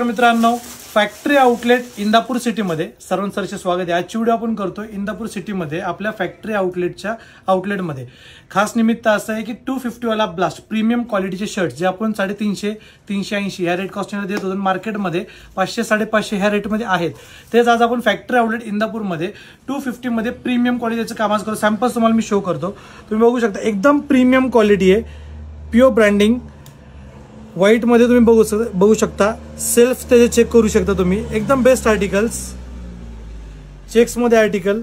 मित्रांनो, factory outlet Indapur सिटीमध्ये सर्वांचे स्वागत आहे। आजची व्हिडिओ आपण करतोय इंदापूर सिटीमध्ये आपल्या फॅक्टरी आउटलेटच्या आउटलेटमध्ये। खास निमित्त असं आहे की 250 वाला ब्लास्ट प्रीमियम क्वालिटीचे शर्ट जे आपण 350 380 या रेट कॉस्टने देत होतो मार्केटमध्ये 500 550 ह्या रेटमध्ये आहेत, तेच आज आपण फॅक्टरी आउटलेट इंदापूरमध्ये 250 मध्ये प्रीमियम क्वालिटीचं काम करतो। सॅम्पल्स तुम्हाला मी शो करतो, तुम्ही बघू शकता एकदम प्रीमियम क्वालिटी आहे, प्युअर ब्रँडिंग व्हाईट मध्ये तुम्ही बघू शकता। सेल्फ त्याचे चेक करू शकता तुम्ही, एकदम बेस्ट आर्टिकल्स, चेक्स मध्ये आर्टिकल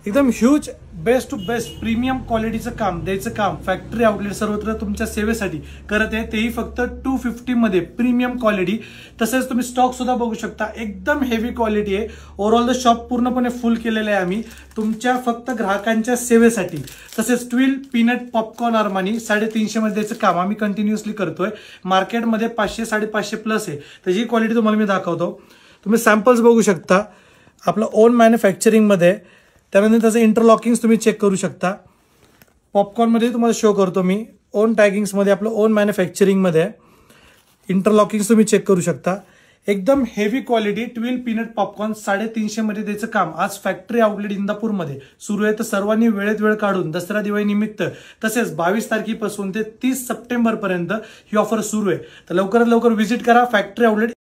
एकदम huge best to best premium क्वालिटीचं काम द्यायचं काम फॅक्टरी आउटलेट सर्वत्र तुमच्या सेवेसाठी करत आहे, तेही फक्त 250 मध्ये प्रीमियम क्वालिटी। तसेच तुम्ही स्टॉक सुद्धा बघू शकता, एकदम हेवी क्वालिटी आहे। ओव्हरऑल द शॉप पूर्णपणे फुल केलेलं आहे आम्ही तुमच्या फक्त ग्राहकांच्या सेवेसाठी। तसेच ट्विल पीनट पॉपकॉर्न अरमानी 350 मध्ये द्यायचं काम आम्ही कंटिन्युअसली करतोय। मार्केटमध्ये 500 550 प्लस आहे, त्याची क्वालिटी तुम्हाला मी दाखवतो। तुम्ही सॅम्पल्स बघू शकता, आपलं ओन मॅन्युफॅक्चरिंग मध्ये, त्यानंतर त्याचं इंटरलॉकिंग तुम्ही चेक करू शकता। पॉपकॉर्न मध्ये तुम्हाला शो करतो मी, ओन टॅगिंग्स मध्ये आपलं ओन मॅन्युफॅक्चरिंग मध्ये इंटरलॉकिंग तुम्ही चेक करू शकता। एकदम heavy quality twill peanut popcorn 350 मध्ये द्यायचं काम आज फॅक्टरी आउटलेट इंदापूर मध्ये सुरू आहे। तर सर्वांनी वेळेत वेळ काढून दसरा दिवाळी निमित्त तसेच 22 तारखेपासून ते 30 सप्टेंबर पर्यंत ही ऑफर सुरू आहे, तर लवकरात लवकर व्हिजिट करा फॅक्टरी आउटलेट।